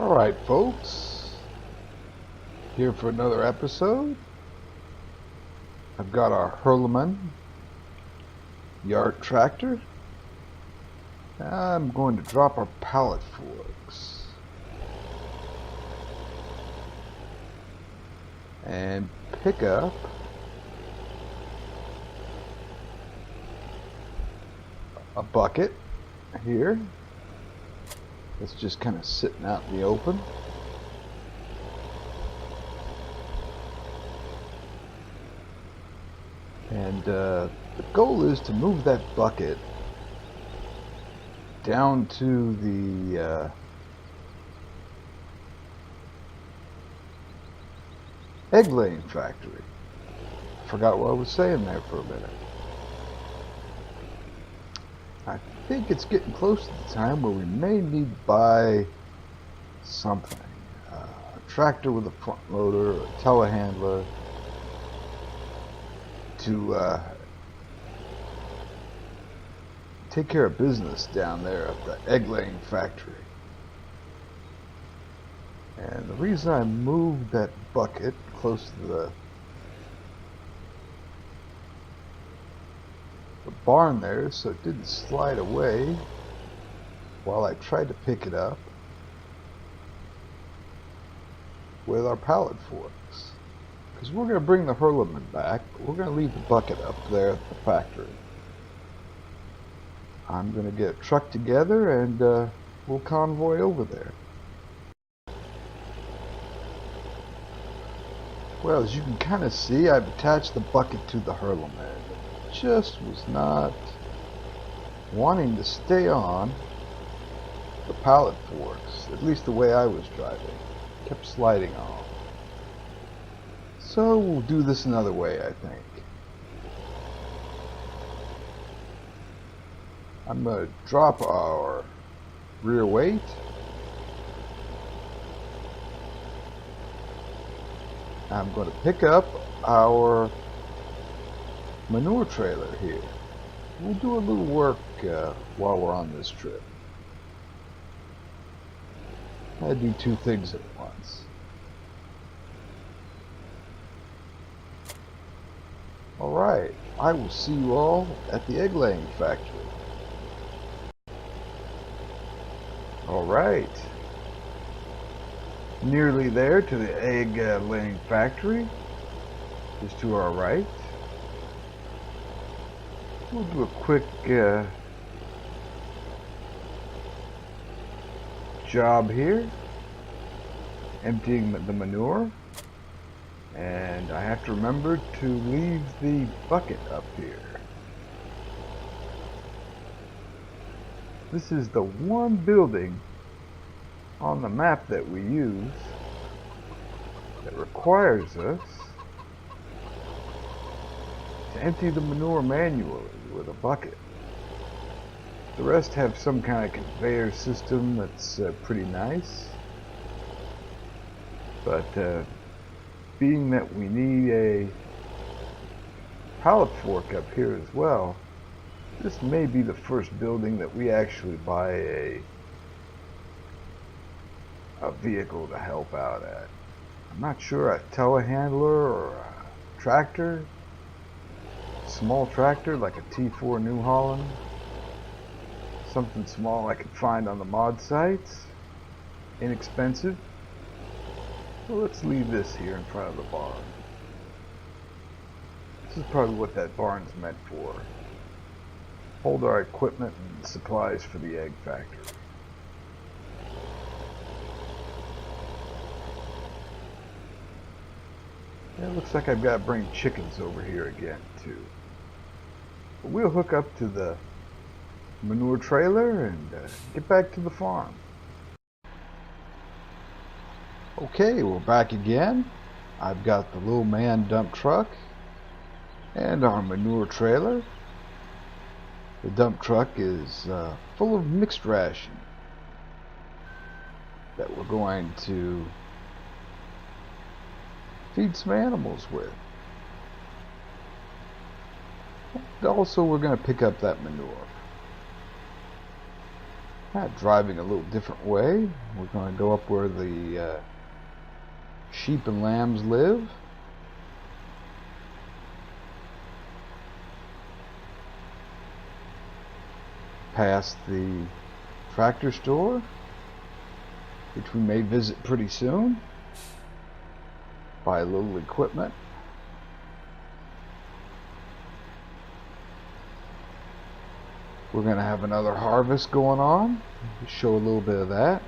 Alright folks, here for another episode. I've got our Hurleman yard tractor. I'm going to drop our pallet forks and pick up a bucket here. It's just kind of sitting out in the open. And the goal is to move that bucket down to the egg laying factory. I forgot what I was saying there for a minute. I think it's getting close to the time where we may need to buy something. A tractor with a front loader, a telehandler to take care of business down there at the egg laying factory. And the reason I moved that bucket close to the barn there so it didn't slide away while I tried to pick it up with our pallet forks, because we're going to bring the Hurleman back, but we're going to leave the bucket up there at the factory. I'm going to get a truck together and we'll convoy over there. Well, as you can kind of see, I've attached the bucket to the Hurleman. Just was not wanting to stay on the pallet forks, at least the way I was driving. Kept sliding off. So we'll do this another way, I think. I'm going to drop our rear weight. I'm going to pick up our manure trailer here. We'll do a little work while we're on this trip. I do two things at once. Alright, I will see you all at the egg laying factory. Alright, nearly there to the egg laying factory, just to our right. We'll do a quick job here, emptying the manure, and I have to remember to leave the bucket up here. This is the one building on the map that we use that requires us to empty the manure manually with a bucket. The rest have some kind of conveyor system that's pretty nice, but being that we need a pallet fork up here as well, this may be the first building that we actually buy a vehicle to help out at. I'm not sure, a telehandler or a tractor, small tractor like a T4 New Holland, something small I could find on the mod sites, inexpensive. So let's leave this here in front of the barn. This is probably what that barn's meant for. Hold our equipment and supplies for the egg factory. Yeah, it looks like I've got to bring chickens over here again too. But we'll hook up to the manure trailer and get back to the farm. Okay, we're back again. I've got the little man dump truck and our manure trailer. The dump truck is full of mixed ration that we're going to feed some animals with. And also we're going to pick up that manure. Driving a little different way. We're going to go up where the sheep and lambs live. Past the tractor store, which we may visit pretty soon. Buy a little equipment. We're going to have another harvest going on. Show a little bit of that.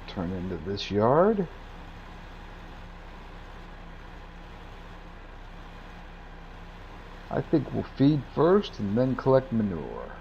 Turn into this yard. I think we'll feed first and then collect manure.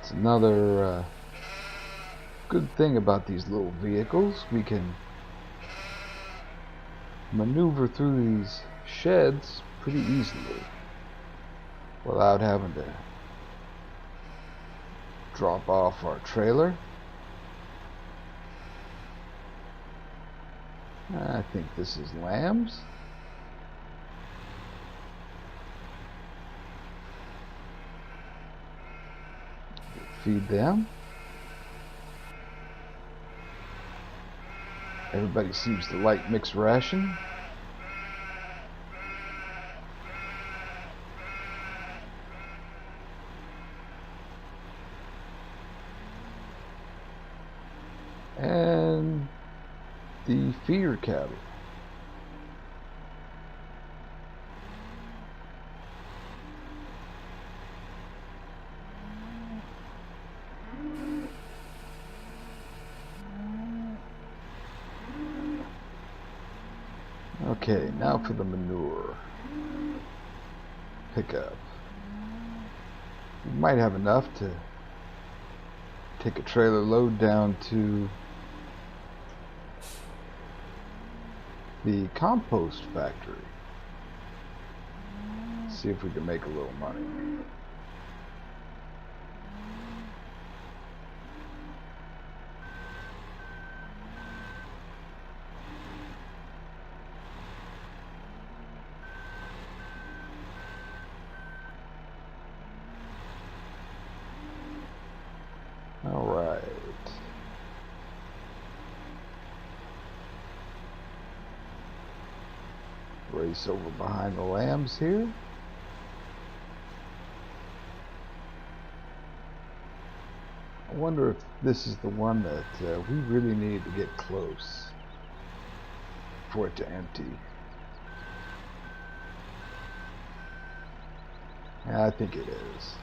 It's another good thing about these little vehicles. We can maneuver through these sheds pretty easily without having to drop off our trailer. I think this is lambs. Feed them. Everybody seems to like mixed ration. And the feeder cattle. Okay, now for the manure pickup. We might have enough to take a trailer load down to the compost factory. See if we can make a little money. All right. Race over behind the lambs here. I wonder if this is the one that we really need to get close for it to empty. Yeah, I think it is.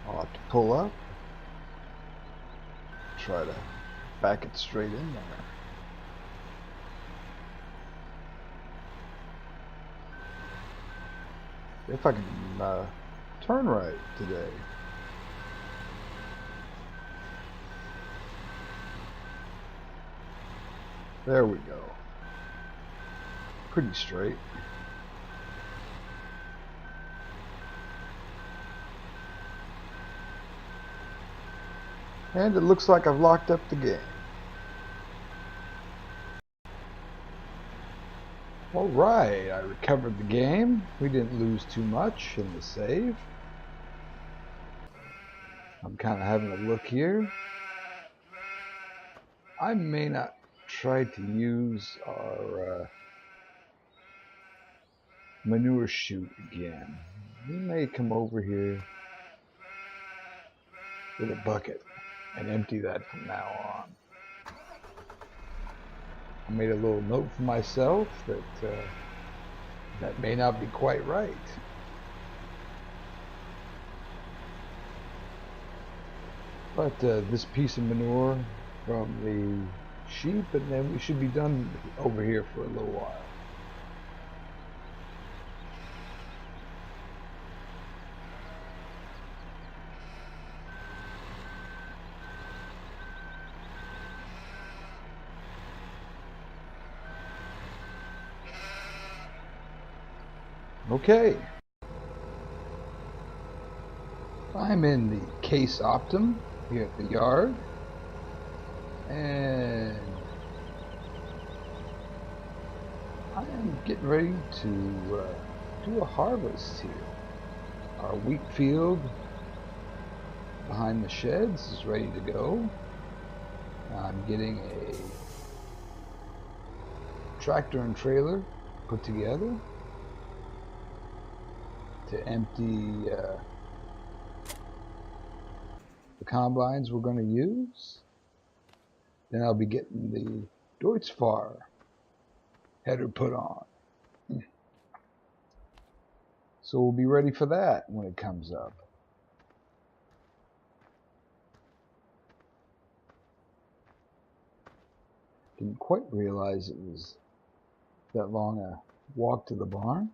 I'll have to pull up. Try to back it straight in there. If I can turn right today. There we go. Pretty straight. And it looks like I've locked up the game. Alright, I recovered the game. We didn't lose too much in the save. I'm kind of having a look here. I may not try to use our manure chute again. We may come over here with a bucket and empty that from now on. I made a little note for myself that that may not be quite right. But this piece of manure from the sheep, and then we should be done over here for a little while. Okay. I'm in the Case Optum here at the yard, and I am getting ready to do a harvest here. Our wheat field behind the sheds is ready to go. I'm getting a tractor and trailer put together to empty the combines we're going to use. Then I'll be getting the Deutzfahr header put on. So we'll be ready for that when it comes up. Didn't quite realize it was that long a walk to the barn.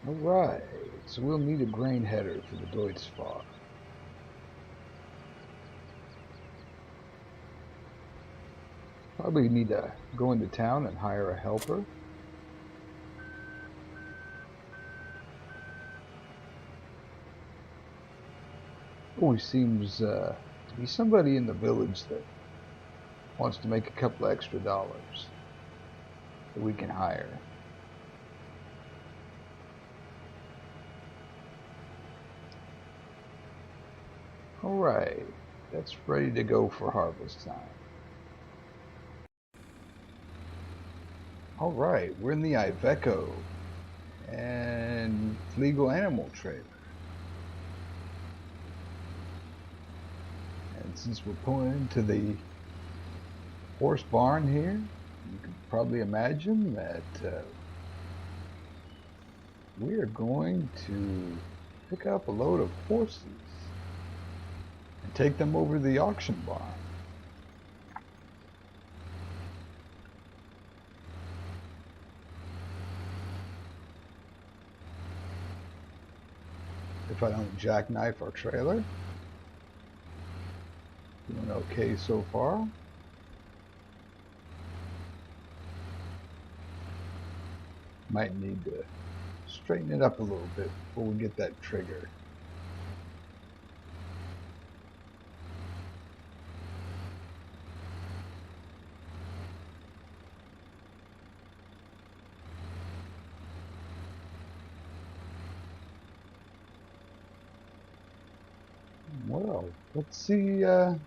Alright, so we'll need a grain header for the Deutzfahr. Probably need to go into town and hire a helper. Always seems to be somebody in the village that wants to make a couple extra dollars that we can hire. Alright, that's ready to go for harvest time. Alright, we're in the Iveco and Fliegl animal trailer. And since we're pulling into the horse barn here, you can probably imagine that we are going to pick up a load of horses and take them over to the auction barn. If I don't jackknife our trailer. Doing okay so far. Might need to straighten it up a little bit before we get that trigger. Well, let's see how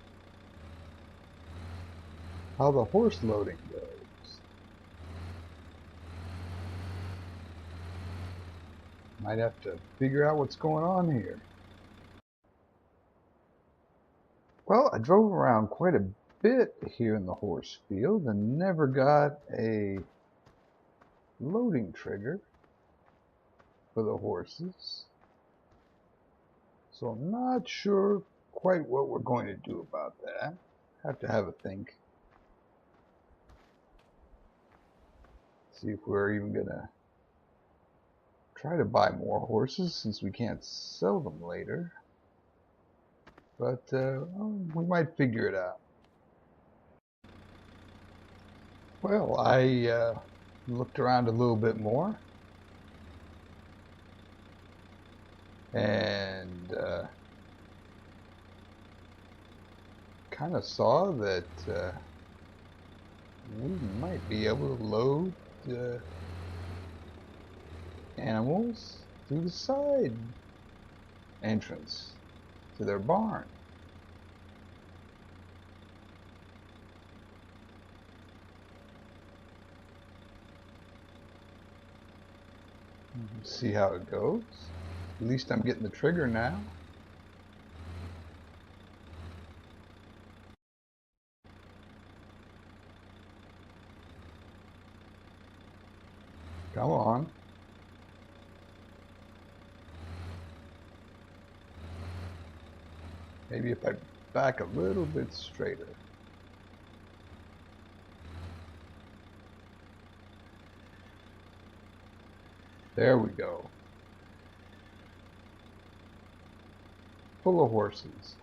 the horse loading goes. Might have to figure out what's going on here. Well, I drove around quite a bit here in the horse field and never got a loading trigger for the horses. So I'm not sure quite what we're going to do about that. Have to have a think. See if we're even gonna try to buy more horses since we can't sell them later. But we might figure it out. Well, I looked around a little bit more and kind of saw that we might be able to load animals through the side entrance to their barn. See how it goes. At least I'm getting the trigger now. Come on. Maybe if I back a little bit straighter. There we go. Full of horses.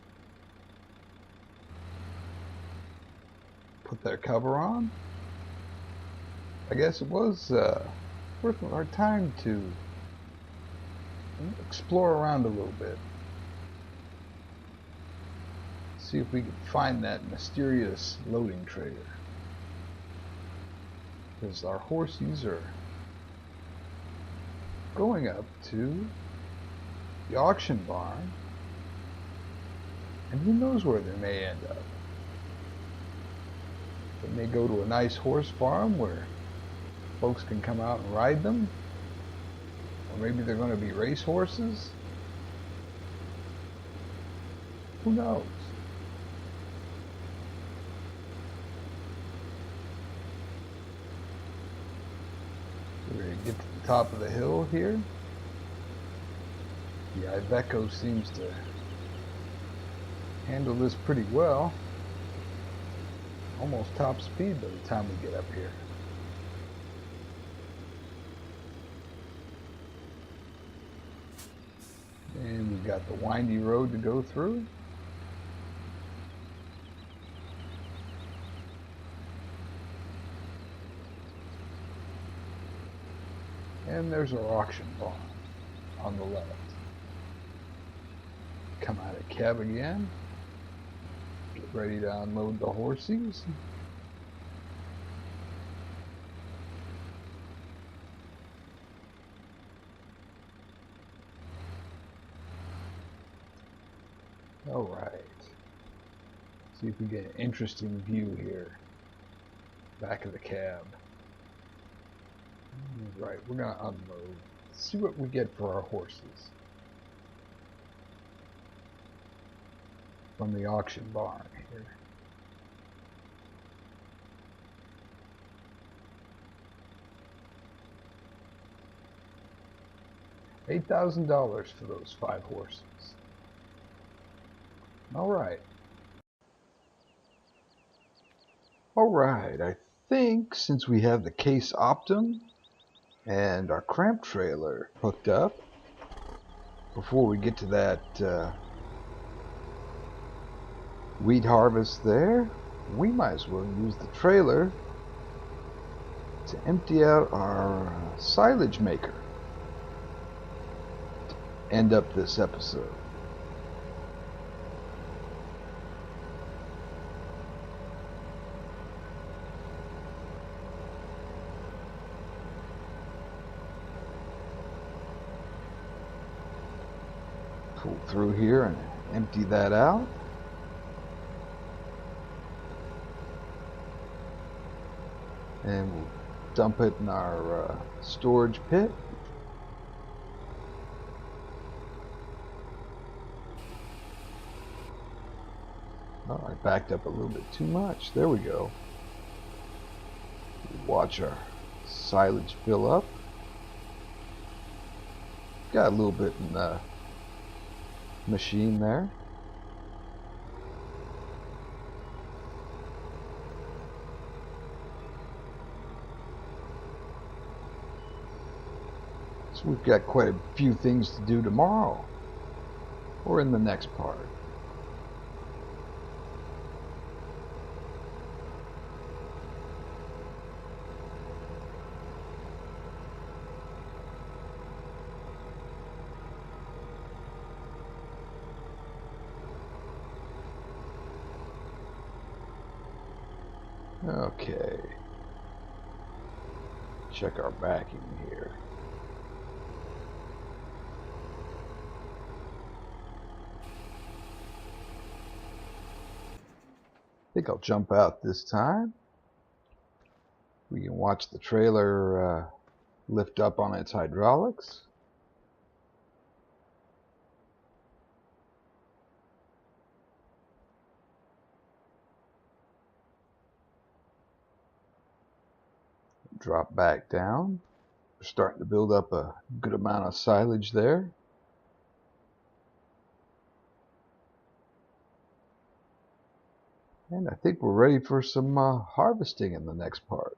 put that cover on. I guess it was worth our time to explore around a little bit. See if we can find that mysterious loading trailer. Because our horsies are going up to the auction barn, and who knows where they may end up. They may go to a nice horse farm where folks can come out and ride them, or maybe they're going to be race horses. Who knows? We're going to get to the top of the hill here. The Iveco seems to handle this pretty well. Almost top speed by the time we get up here. And we've got the windy road to go through. And there's our auction barn on the left. Come out of cab again. Get ready to unload the horsies. All right. See if we get an interesting view here. Back of the cab. Right, we're going to unload. See what we get for our horses from the auction barn here. $8,000 for those 5 horses. All right. All right, I think since we have the Case Optum and our Krampe trailer hooked up, before we get to that wheat harvest there, we might as well use the trailer to empty out our silage maker to end up this episode. Pull through here and empty that out. And we'll dump it in our storage pit. Oh, I backed up a little bit too much. There we go. Watch our silage fill up. Got a little bit in the machine there. So we've got quite a few things to do tomorrow or in the next part. Okay, check our backing here. I think I'll jump out this time. We can watch the trailer lift up on its hydraulics. Drop back down. We're starting to build up a good amount of silage there. And I think we're ready for some harvesting in the next part.